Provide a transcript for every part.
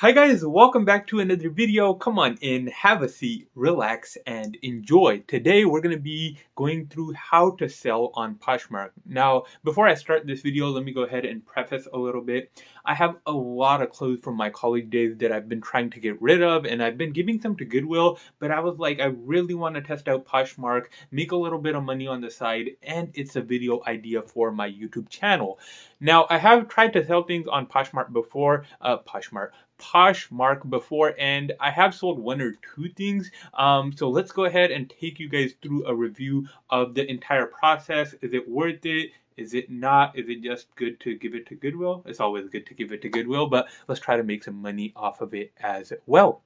Hi guys, welcome back to another video. Come on in, have a seat, relax, and enjoy. Today we're going to be going through how to sell on Poshmark. Now, before I start this video, let me go ahead and preface a little bit. I have a lot of clothes from my college days that I've been trying to get rid of, and I've been giving some to Goodwill, but I was like, I really want to test out Poshmark, make a little bit of money on the side, and it's a video idea for my YouTube channel. Now, I have tried to sell things on Poshmark before, Poshmark before, and I have sold one or two things. So let's go ahead and take you guys through a review of the entire process. Is it worth it? Is it not? Is it just good to give it to Goodwill? It's always good to give it to Goodwill, but let's try to make some money off of it as well.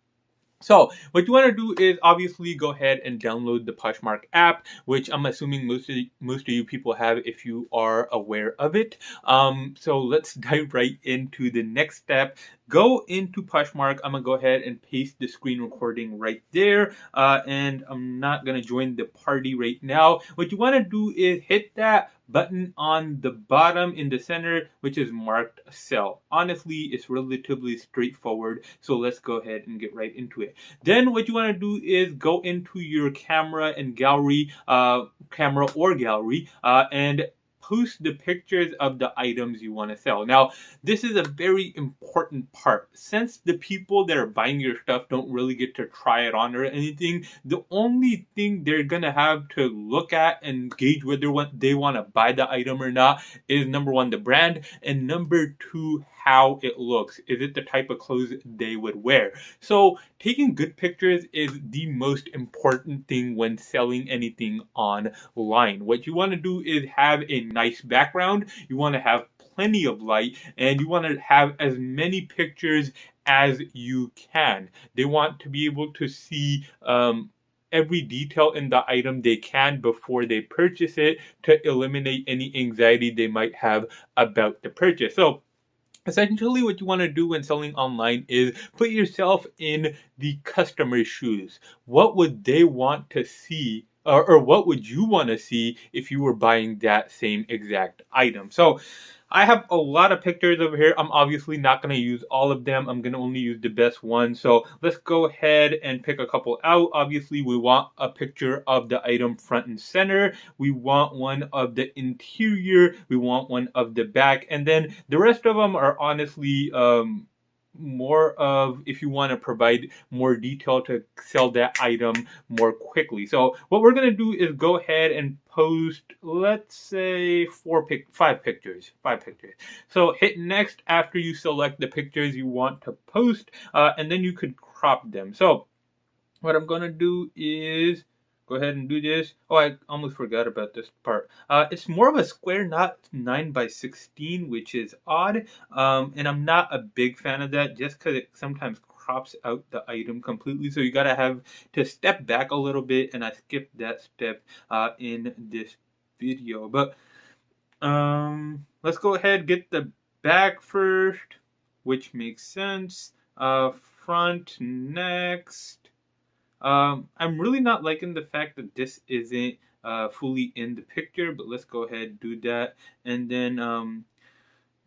So what you want to do is obviously go ahead and download the Poshmark app, which I'm assuming most of you people have if you are aware of it. So let's dive right into the next step. Go into Poshmark. I'm gonna go ahead and paste the screen recording right there, and I'm not gonna join the party right now. What you want to do is hit that button on the bottom in the center, which is marked sell. Honestly, it's relatively straightforward, so let's go ahead and get right into it. Then what you want to do is go into your camera and gallery, camera or gallery, and post the pictures of the items you want to sell. Now, this is a very important part. Since the people that are buying your stuff don't really get to try it on or anything, the only thing they're gonna have to look at and gauge whether they want to buy the item or not is number one, the brand, and number two, how it looks. Is it the type of clothes they would wear? So taking good pictures is the most important thing when selling anything online. What you want to do is have a nice background. You want to have plenty of light, and you want to have as many pictures as you can. They want to be able to see every detail in the item they can before they purchase it, to eliminate any anxiety they might have about the purchase. So essentially, what you want to do when selling online is put yourself in the customer's shoes. What would they want to see, or what would you want to see if you were buying that same exact item? So I have a lot of pictures over here. I'm obviously not going to use all of them. I'm going to only use the best ones. So let's go ahead and pick a couple out. Obviously, we want a picture of the item front and center. We want one of the interior. We want one of the back. And then the rest of them are honestly more of if you want to provide more detail to sell that item more quickly. So what we're going to do is go ahead and post, let's say five pictures. So hit next after you select the pictures you want to post, and then you could crop them. So what I'm going to do is go ahead and do this. Oh, I almost forgot about this part. It's more of a square, not 9 by 16, which is odd. And I'm not a big fan of that, just because it sometimes crops out the item completely. So you gotta have to step back a little bit, and I skipped that step in this video. But let's go ahead, get the back first, which makes sense. Front next. I'm really not liking the fact that this isn't fully in the picture, but let's go ahead and do that. And then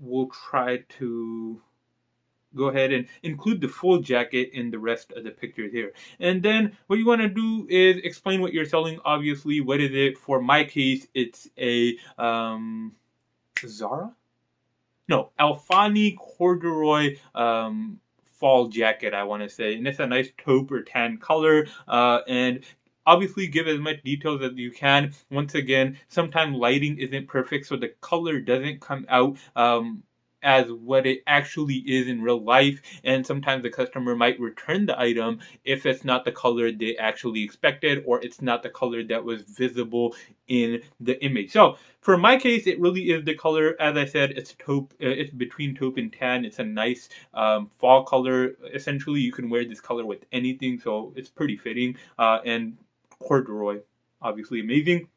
we'll try to go ahead and include the full jacket in the rest of the pictures here. And then what you want to do is explain what you're selling. Obviously, what is it? For my case, it's a Zara? No, Alfani corduroy fall jacket, I want to say, and it's a nice taupe or tan color, and obviously give as much details as you can. Once again, sometimes lighting isn't perfect, so the color doesn't come out as what it actually is in real life, and sometimes the customer might return the item if it's not the color they actually expected, or it's not the color that was visible in the image. So for my case, it really is the color. As I said, it's taupe. It's between taupe and tan. It's a nice fall color. Essentially, you can wear this color with anything, so it's pretty fitting. And corduroy, obviously amazing.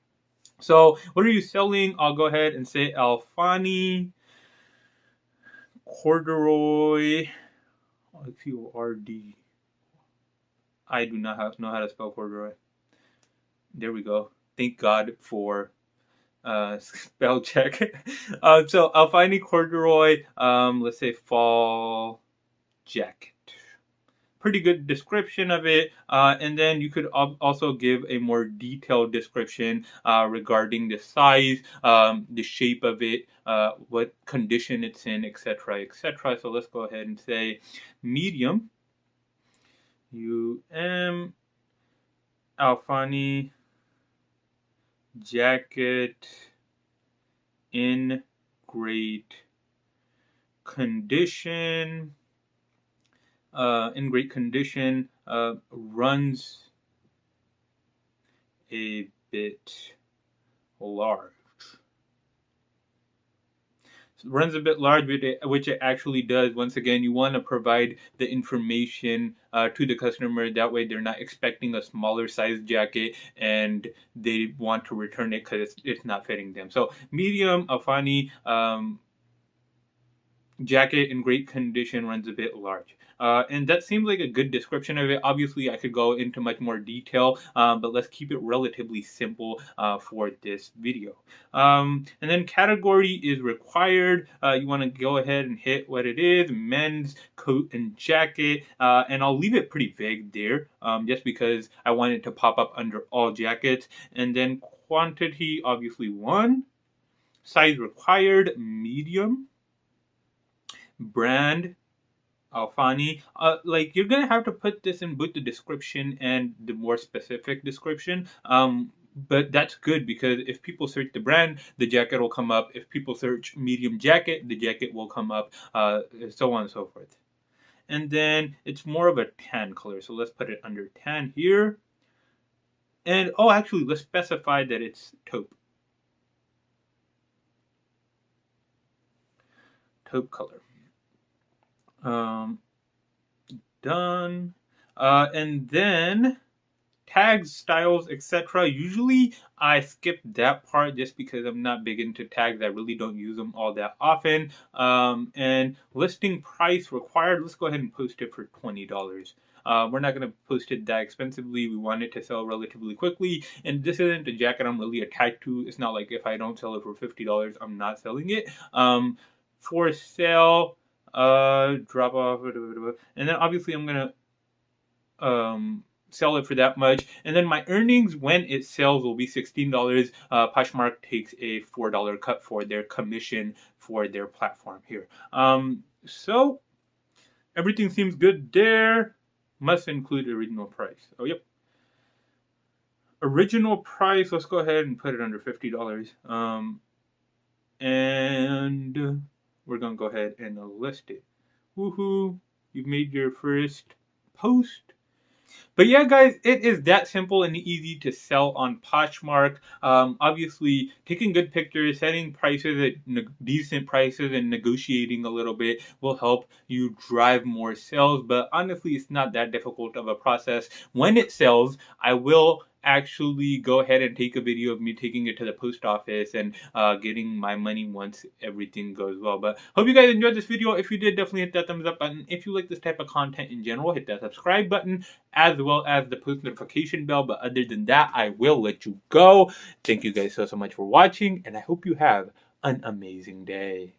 So what are you selling? I'll go ahead and say Alfani corduroy, Cord. I do not know how to spell corduroy. There we go. Thank God for spell check. So Alfani corduroy, let's say fall jacket. Pretty good description of it, and then you could also give a more detailed description regarding the size, the shape of it, what condition it's in, etc., etc. So let's go ahead and say medium, Alfani jacket in great condition. Runs a bit large. Runs a bit large, which it actually does. Once again, you want to provide the information to the customer. That way they're not expecting a smaller size jacket and they want to return it because it's not fitting them. So medium, Alfani, jacket in great condition, runs a bit large. And that seems like a good description of it. Obviously, I could go into much more detail, but let's keep it relatively simple for this video. And then category is required. You want to go ahead and hit what it is, men's coat and jacket. And I'll leave it pretty vague there, just because I want it to pop up under all jackets. And then quantity, obviously 1. Size required, medium. Brand, Alfani. Like, you're gonna have to put this in both the description and the more specific description. But that's good because if people search the brand, the jacket will come up. If people search medium jacket, the jacket will come up, so on and so forth. And then it's more of a tan color, so let's put it under tan here. And actually, let's specify that it's taupe. Taupe color. Done. And then tags, styles, etc. Usually I skip that part just because I'm not big into tags. I really don't use them all that often. And listing price required. Let's go ahead and post it for $20. We're not going to post it that expensively. We want it to sell relatively quickly. And this isn't a jacket I'm really attached to. It's not like if I don't sell it for $50, I'm not selling it. For sale, drop off, and then obviously I'm gonna sell it for that much, and then my earnings when it sells will be $16. Poshmark takes a $4 cut for their commission for their platform here. So everything seems good there. Must include original price. Oh, yep. Original price, let's go ahead and put it under $50. And we're going to go ahead and list it. Woohoo! You've made your first post. But yeah, guys, it is that simple and easy to sell on Poshmark. Obviously, taking good pictures, setting prices at decent prices, and negotiating a little bit will help you drive more sales. But honestly, it's not that difficult of a process. When it sells, I will actually go ahead and take a video of me taking it to the post office and getting my money once everything goes well. But hope you guys enjoyed this video. If you did, definitely hit that thumbs up button. If you like this type of content in general, hit that subscribe button as well as the post notification bell. But other than that, I will let you go. Thank you guys so much for watching, and I hope you have an amazing day.